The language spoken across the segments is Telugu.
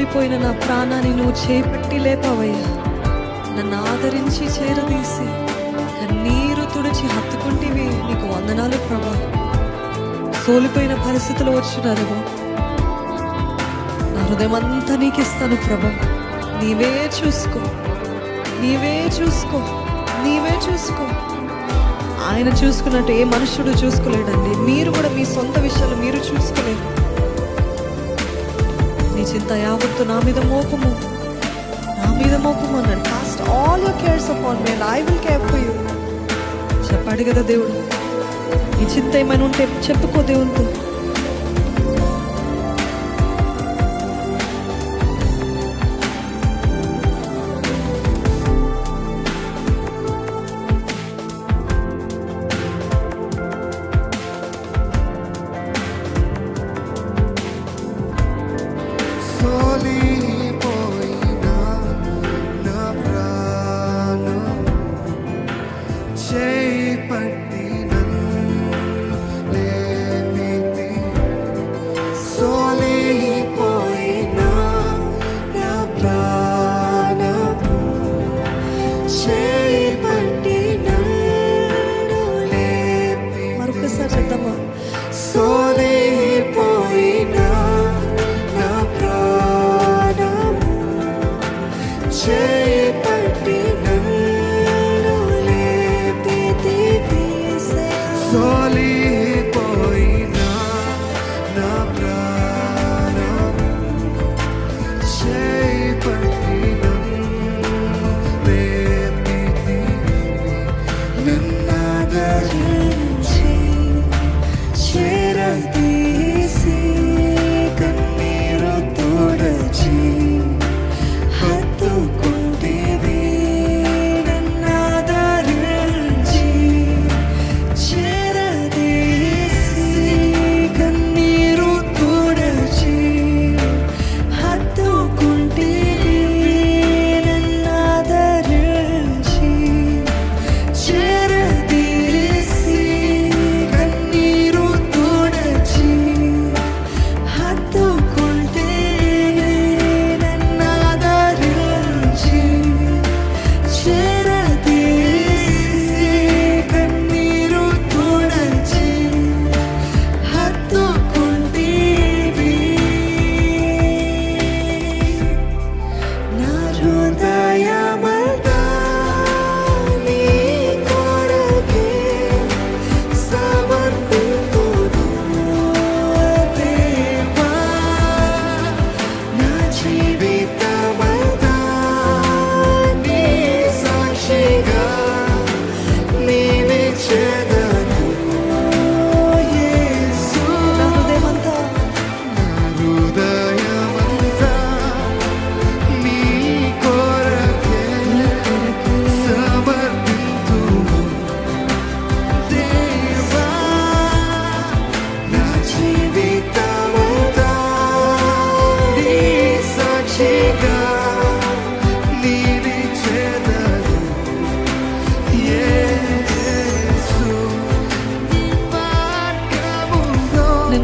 కూలిపోయిన నా ప్రాణాన్ని నువ్వు చేపట్టి లేపావయ్యా. నన్ను ఆదరించి చేరదీసి కన్నీరు తుడిచి హత్తుకుంటేవి నీకు వందనాలు ప్రభా. సోలిపోయిన పరిస్థితులు వచ్చినారేమో, నా హృదయం అంతా నీకు ఇస్తాను ప్రభా. నీవే చూసుకో, నీవే చూసుకో, నీవే చూసుకో. ఆయన చూసుకున్నట్టు ఏ మనుషుడు చూసుకోలేడండి. మీరు కూడా మీ సొంత విషయాలు మీరు చూసుకోలేరు. నీ చింత యావత్తు నా మీద మోపము, నా మీద మోపము అన్నాడు. Cost all your cares upon me and I will care for you చెప్పాడు కదా దేవుడు. నీ చింత ఏమైనా ఉంటే చెప్పుకో దేవునితో.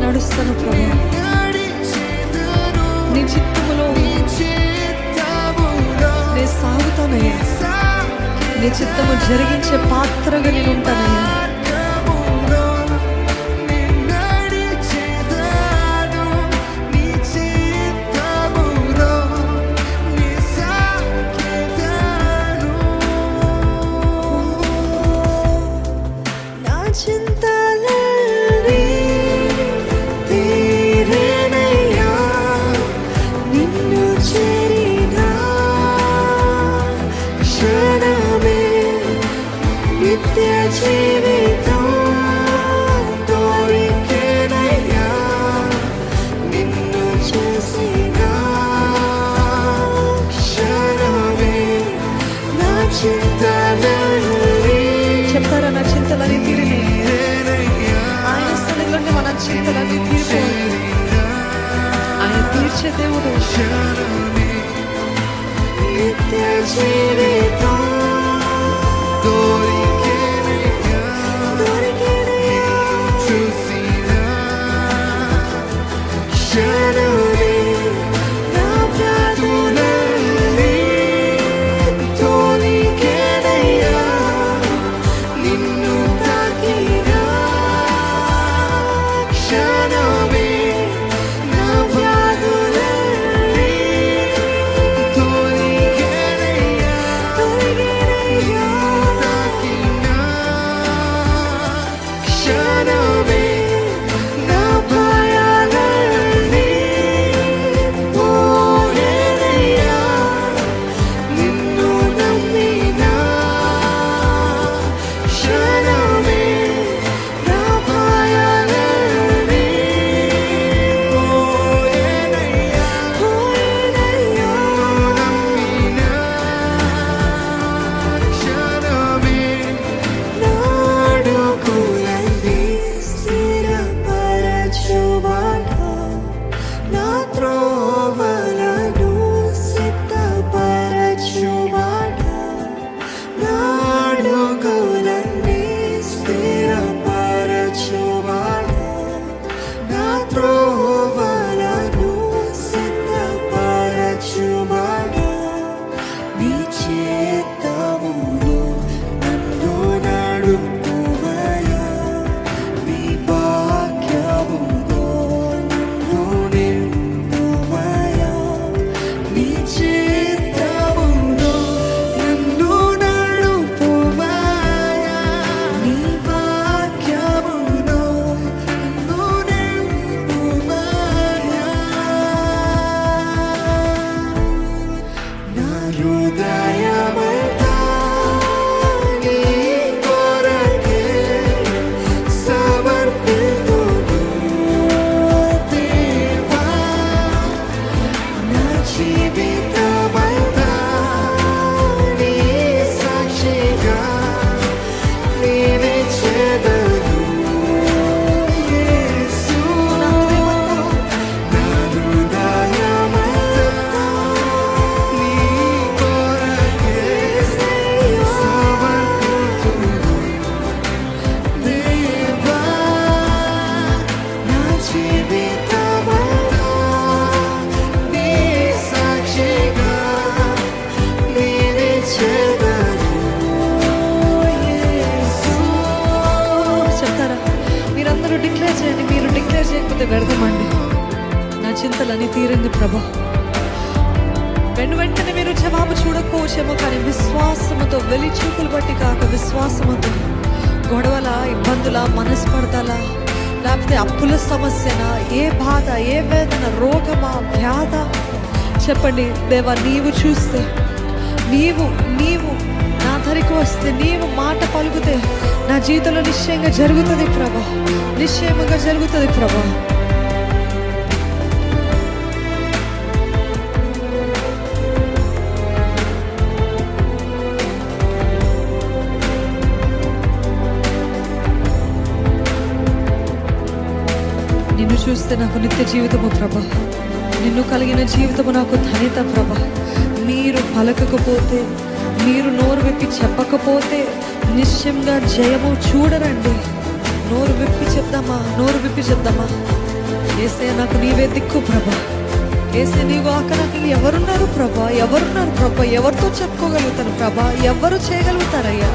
నడుస్తాను ప్రభు. నీ చిత్తములో నే సాగుతానయ్యా. నీ చిత్తము జరిగించే పాత్రగా నేను ఉంటానయ్యా. చెప్తారా నా చింతలన్నీ తీరిని. ఆయన స్థలంలోనే మన చింతలన్నీ తీరిపోయి ఆయన తీర్చే దేవుడు. నిత్య జీవితం నా జీవితమంతా నీ సాక్షిగా నిలిచెదను యేసు. చెప్తారా? మీరందరూ డిక్లేర్ చేయండి. మీరు డిక్లేర్ చేయకపోతే వ్యర్థమండి. నా చింతలని తీరింది ప్రభా. వెంటనే మీరు జవాబు చూడకపోవచ్చేమో, కానీ విశ్వాసముతో, వెలిచూపులు బట్టి కాక విశ్వాసముతో, గొడవల, ఇబ్బందుల, మనస్పర్ధల, లేకపోతే అప్పుల సమస్యన, ఏ బాధ, ఏ వేదన, రోగమా, వ్యాధ, చెప్పండి దేవా, నీవు చూస్తే, నీవు నా ధరికి వస్తే, నీవు మాట పలుకుతే నా జీవితంలో నిశ్చయంగా జరుగుతుంది ప్రభా, నిశ్చయముగా జరుగుతుంది ప్రభా. నిన్ను చూస్తే నాకు నిత్య జీవితము ప్రభా, నిన్ను కలిగిన జీవితము నాకు ధన్యత ప్రభా. మీరు పలకకపోతే, మీరు నోరు విప్పి చెప్పకపోతే నిశ్చయంగా జయము చూడరండి. నోరు విప్పి చెప్దామా? ఏసయ్య, నాకు నీవే దిక్కు ప్రభా. ఏసయ్య, నీవు కాక నాకు ఎవరున్నారు ప్రభా? ఎవరితో చెప్పుకోగలుగుతాను ప్రభా? ఎవరు చేయగలుగుతారయ్యా?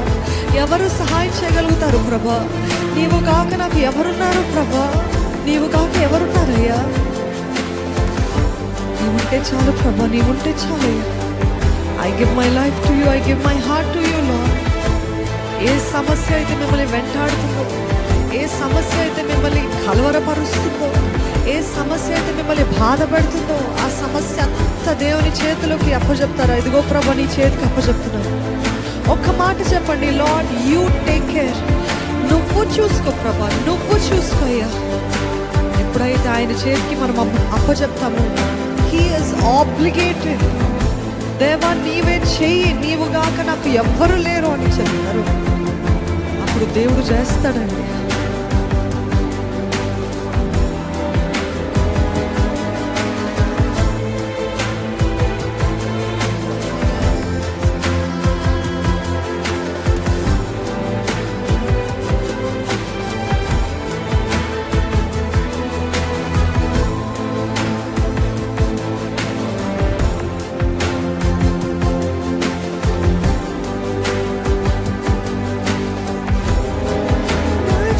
ఎవరు సహాయం చేయగలుగుతారు ప్రభా? నీవు కాక నాకు ఎవరున్నారు ప్రభా? నీవు కాక ఎవరున్నారయ్యా? నీవుంటే చాలు ప్రభా, నీవుంటే చాలయ్యా. I give my life to you, I give my heart to you Lord. ఏ సమస్య అయితే మిమ్మల్ని వెంటాడుతుందో, ఏ సమస్య అయితే మిమ్మల్ని కలవరపరుస్తుందో, ఏ సమస్య అయితే మిమ్మల్ని బాధపడుతుందో, ఆ సమస్య అంతా దేవుని చేతిలోకి అప్పచెప్తారా? ఇదిగో ప్రభా, నీ చేతికి అప్పచెప్తున్నాను. ఒక్క మాట చెప్పండి, లార్డ్ యూ టేక్ కేర్. నువ్వు చూసుకో ప్రభా, నువ్వు చూసుకోయ్యా. ఎప్పుడైతే ఆయన చేతికి మనం అప్పచెప్తామో, హీ ఈజ్ ఆబ్లిగేటెడ్. దేవా, నీవే చెయ్యి, నీవు గాక నాకు ఎవ్వరు లేరు అని చెప్తారు. అప్పుడు దేవుడు చేస్తాడండి.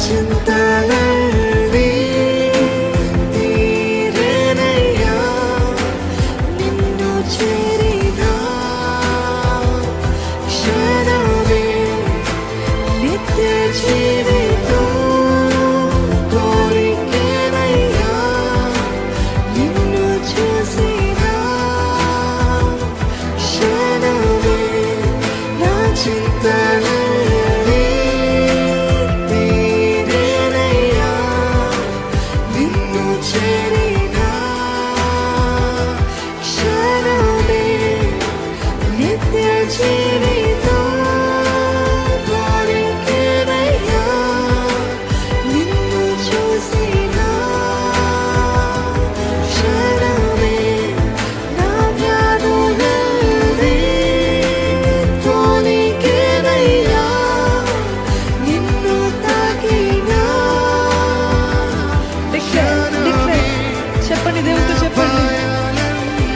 చింతలన్నీ తీరేనయ్యా, నిన్ను చేరిన క్షణమే నిత్య జీవితం కోరికేనయ్యా, నిన్ను చూసిన క్షణమే నా చింతలన్నీ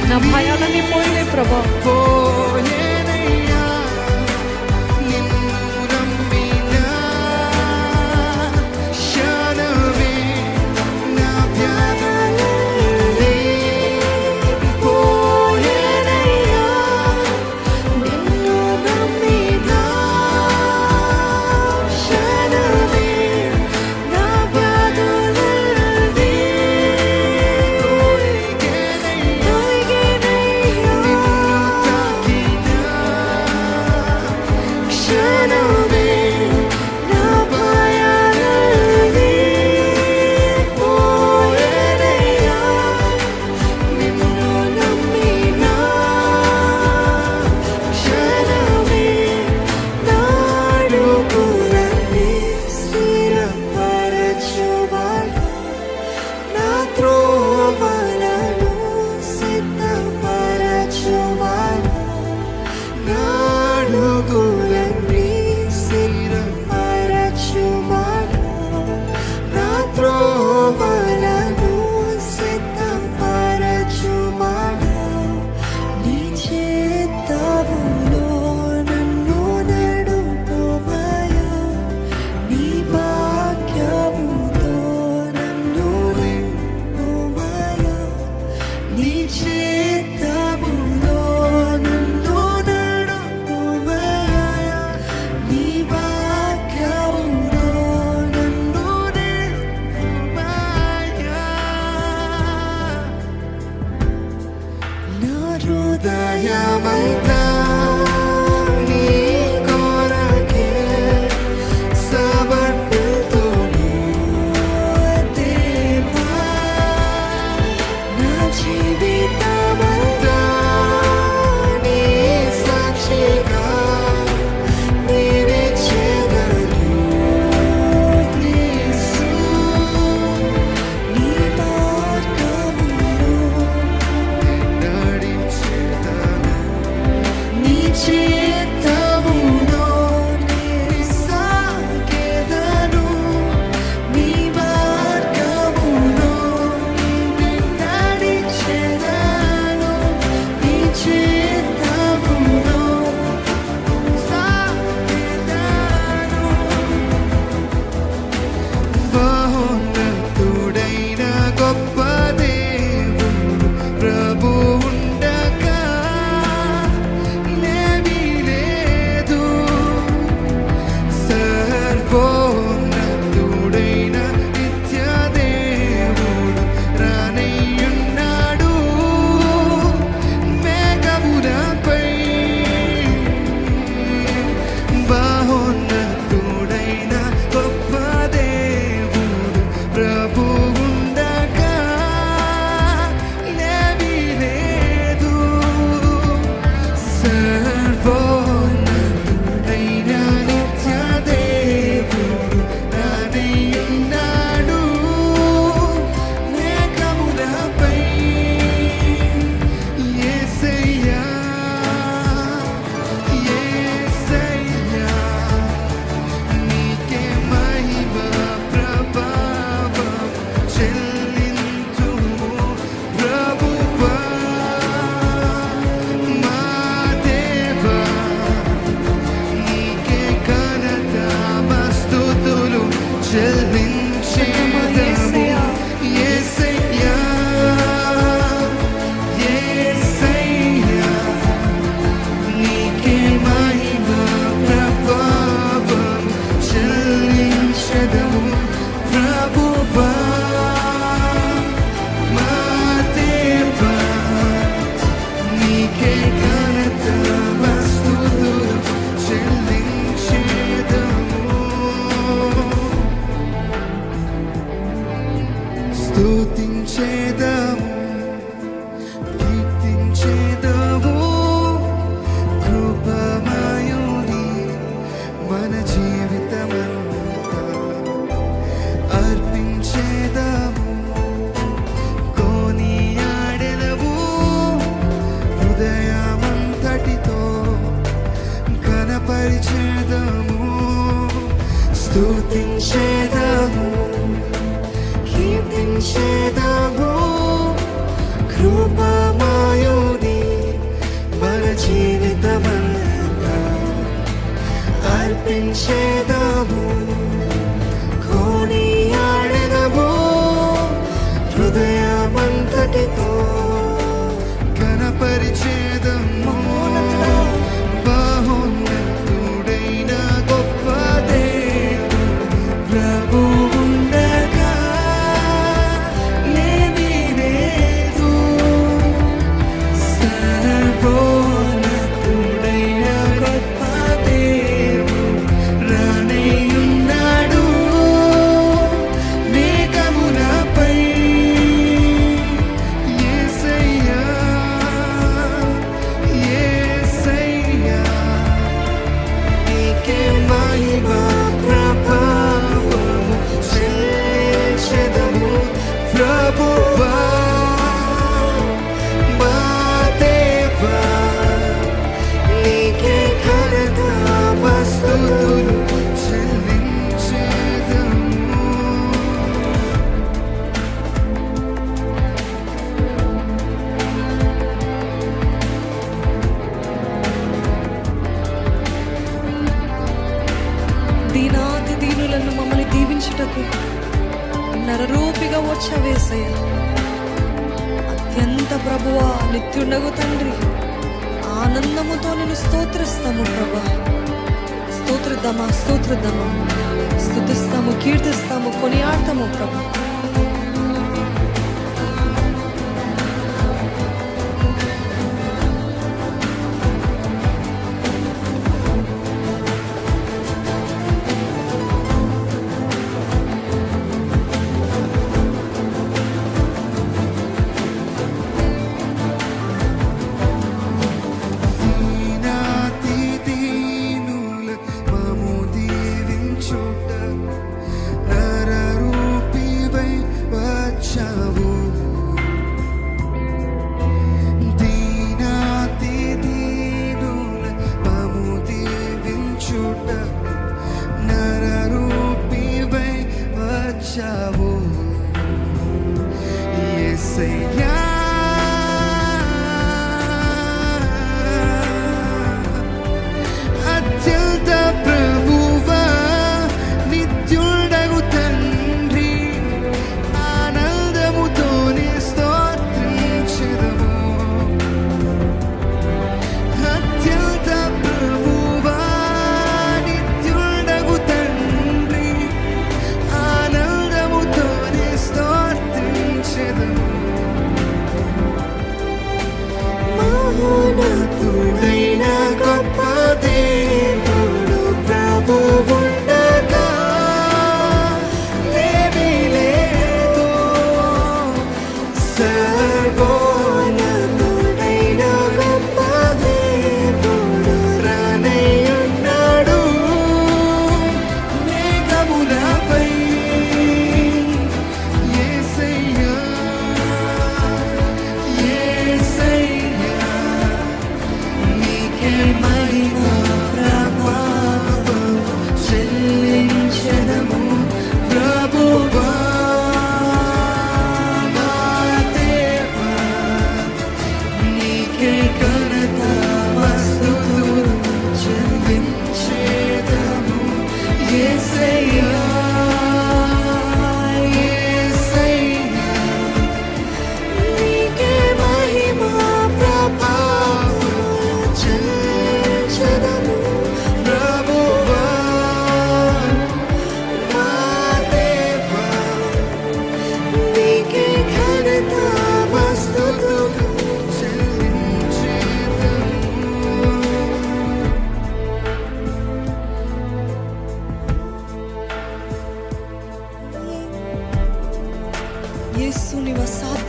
నా భయాలన్నీ పోయినాయి ప్రభా. స్తుతించేదము కీర్తించేదము కృపమయుని మన జీవితమంతా అర్పించేదము కొనియాడెదము హృదయమంతటితో కనపరిచేదము స్తుతించేదము కీర్తించేదము కృపమయుని మన జీవితమంతా అర్పించేదము కొనియాడెదము హృదయమంతటితో కనపరిచేదము బహున్నతుడైన గొప్ప దేవుడు ప్రభువుండగా లేమి లేదు సర్వోన్నతుడైన గొప్ప దేవుడు రానయ్యున్నాడు మేఘములపై యేసయ్యా యేసయ్యా నీకే మహిమ ప్రభావము చెల్లించెదము ప్రభువా మా దేవా నీకే ఘనత స్తుతులు చెల్లించెదము దీనాతి దీనులను మమ్మల్ని దీవించుటకు నరరూపిగా వచ్చవేసయ్య అత్యంత ప్రభువా నిత్యుండగు తండ్రి ఆనందముతో నేను స్తోత్రిస్తాము ప్రభా స్తోత్రిద్దామా స్తుతిస్తాము కీర్తిస్తాము కొనియాడతాము ప్రభా దీనాతి దీనుల మము దీవించుట నరరూపివై వచ్చావు దీనాతి దీనుల మము దీవించుట నరరూపివై వచ్చావు యేసయ్యా అత్యంత ప్రభువా నిత్యుడగు తండ్రి ఆనందముతోనే స్తోత్రించెదము అత్యంత ప్రభువా నిత్యుడగు తండ్రి ఆనందముతోనే స్తోత్రించెదము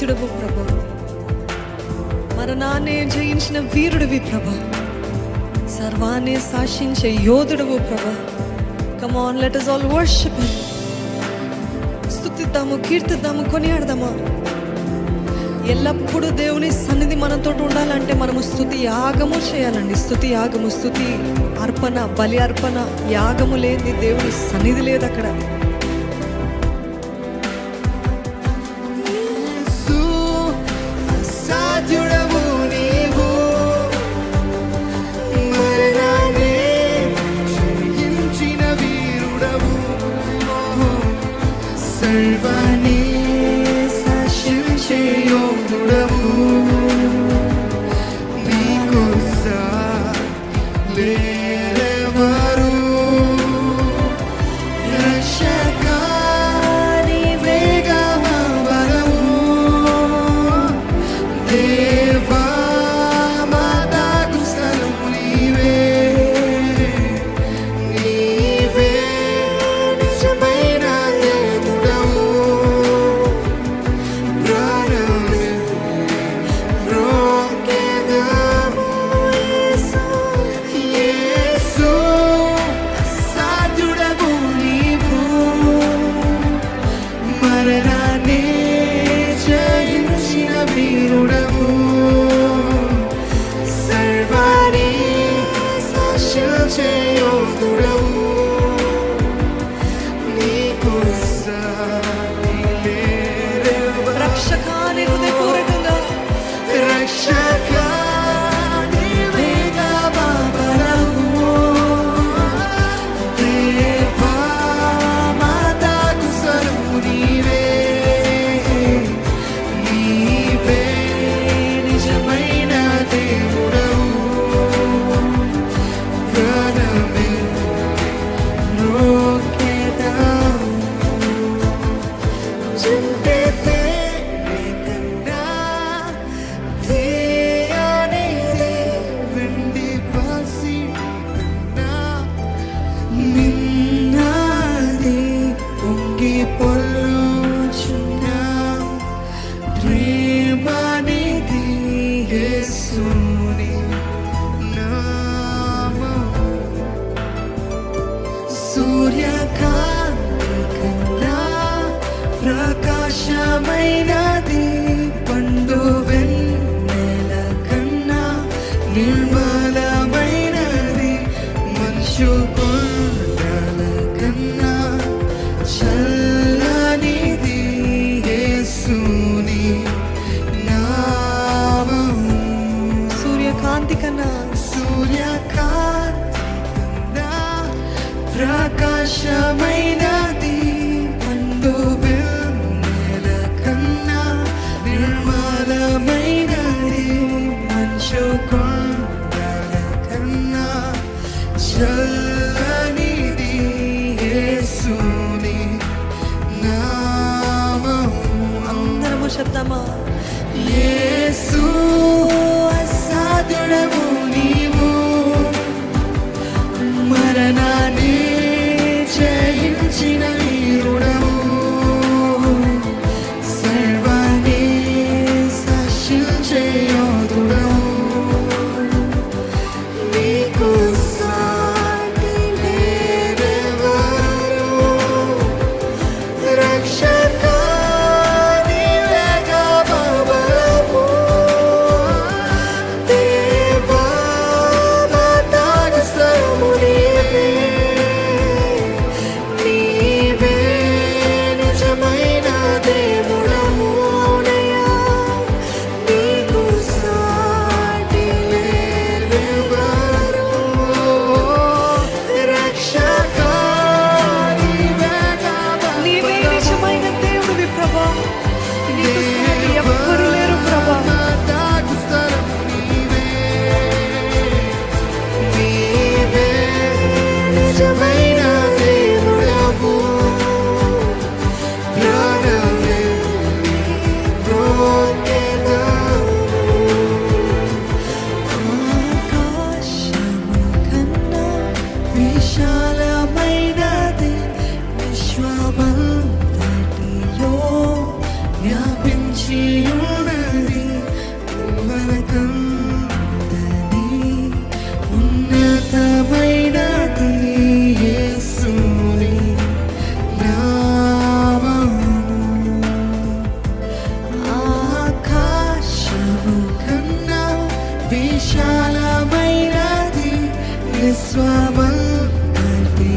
శక్తియుడవు ప్రభా, మరణాన్ని జయించిన వీరుడివి ప్రభా, సర్వాన్ని శాసించే యోధుడవు ప్రభా. Come on, let us all worship him. స్తుతిద్దాము, కీర్తిద్దాము, కొనియాడదామా. ఎల్లప్పుడూ దేవుని సన్నిధి మనతో ఉండాలంటే మనము స్తుతి యాగము చేయాలండి. స్తుతి యాగము, స్తుతి అర్పణ, బలి అర్పణ, యాగము లేని దేవుని సన్నిధి లేదు అక్కడ. యేసు అసాధ్యుడవు నీవు, మరణాన్ని జయించిన వీరుడవు, సర్వాన్ని శాసించే యోధుడవు, నీకు లేరెవరు. రక్షకా నీవేగా బలము, దేవా మాతాకు స్థలము నీవే, నీవే నిజమైన దేవుడవు. ప్రాణమే రోకెదము యేసు, యేసు అసాధ్యుడవు నీవు, మరణాన్ని జయించిన వీరుడవు, సర్వాన్ని శాసించే యోధుడవు, నీకు సాటి లేరెవరు. రక్షకాని హృదయపూర్వకంగా రక్షకా నీవేగా బలము, దేవా మాతాకు స్థలము నీవే, నీవే నిజమైన దేవుడవు. ప్రాణమే రోకెదము, చింతితే నీకన్నా తీయనిది వెండి పాసి కన్నా నిన్నది పొంగి పొల్లుచున్న ప్రేమనిది యేసుని నామము. సూర్యకాంతి కన్నా ప్రకాశమైనది, పండు వెన్నెల కన్నా నిర్మలమైనది, మంచు కొండల కన్నా చల్లనిది యేసుని నామము. సూర్యకాంతి కన్నా సూర్యకాంతి కన్నా ప్రకాశమైనది, పండు వెన్నెల కన్నా నిర్మలమైనది, మంచు కొండల కన్నా చల్లనిది యేసుని నామము. అందరము చెప్తామా? యేసు అసాధ్యుడవు నీవు, మరణాన్ని జయించిన వీరుడవు, సర్వాన్ని శాసించే యోధుడవు, నీకు సాటి లేరెవరు. రక్షకా నీవేగా బలము, దేవా మాతాకు స్థలము నీవే, నీవే స్వమంతటిలో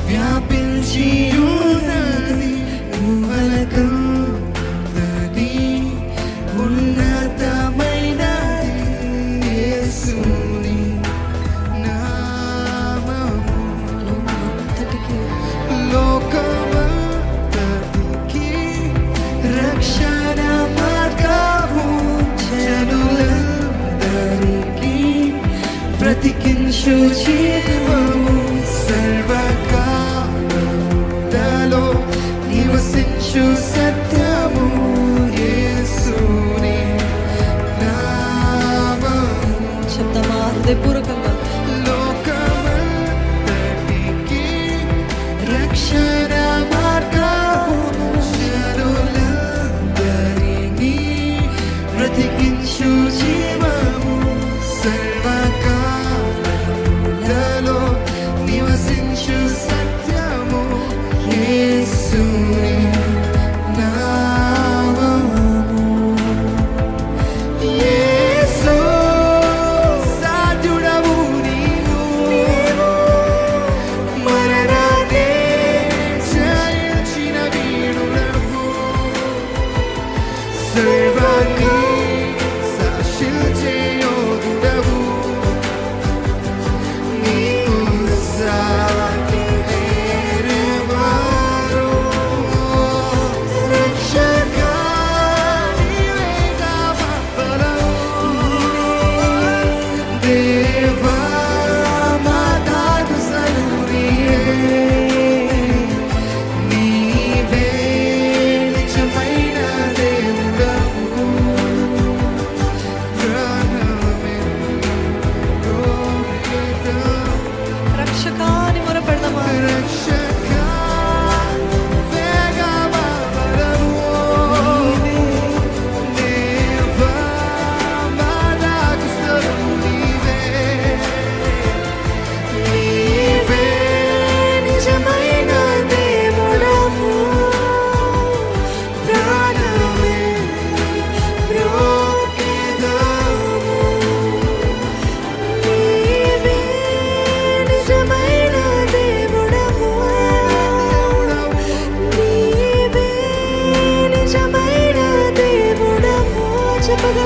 వ్యాపించి ఉన్నది యువలకంతది ఉన్నతమైనది యేసుని నామము లోకమంతటికి లోకమంతటికి రక్షణ మార్గము జనులందరికీ బ్రతికించు జీవము సర్వకాలములలో నివసించు సత్యము యేసుని నామము చెప్తామా హృదయపూర్వకంగా లోకమంతటికి రక్షణ మార్గము జనులందరినీ బ్రతికించు జీవము సర్వకాలములలో నివసించు సత్యము యేసుని నామము యేసు సాధుడవు నీవు మరణాన్ని జయించిన వీరుడవు సర్వాన్ని శాసించే యోధుడవు నీకు సాటి వేరెవరు రక్షగా నీవేగా బలము దేవా మాతాకు సనురివే నీవే నిజమైన దేవుడవు ప్రాణమే గోవిందా రక్షకాని మొరపెడదామా రక్షకా వేగమవరము దేవా మాతాకు సనురివే నీవే నిజమైన దేవుడవు ప్రాణమే బ్రోకెదము నీవే నిజమైన దేవుడవు నీవే నిజమైన దేవుడవు చెప్పగలమా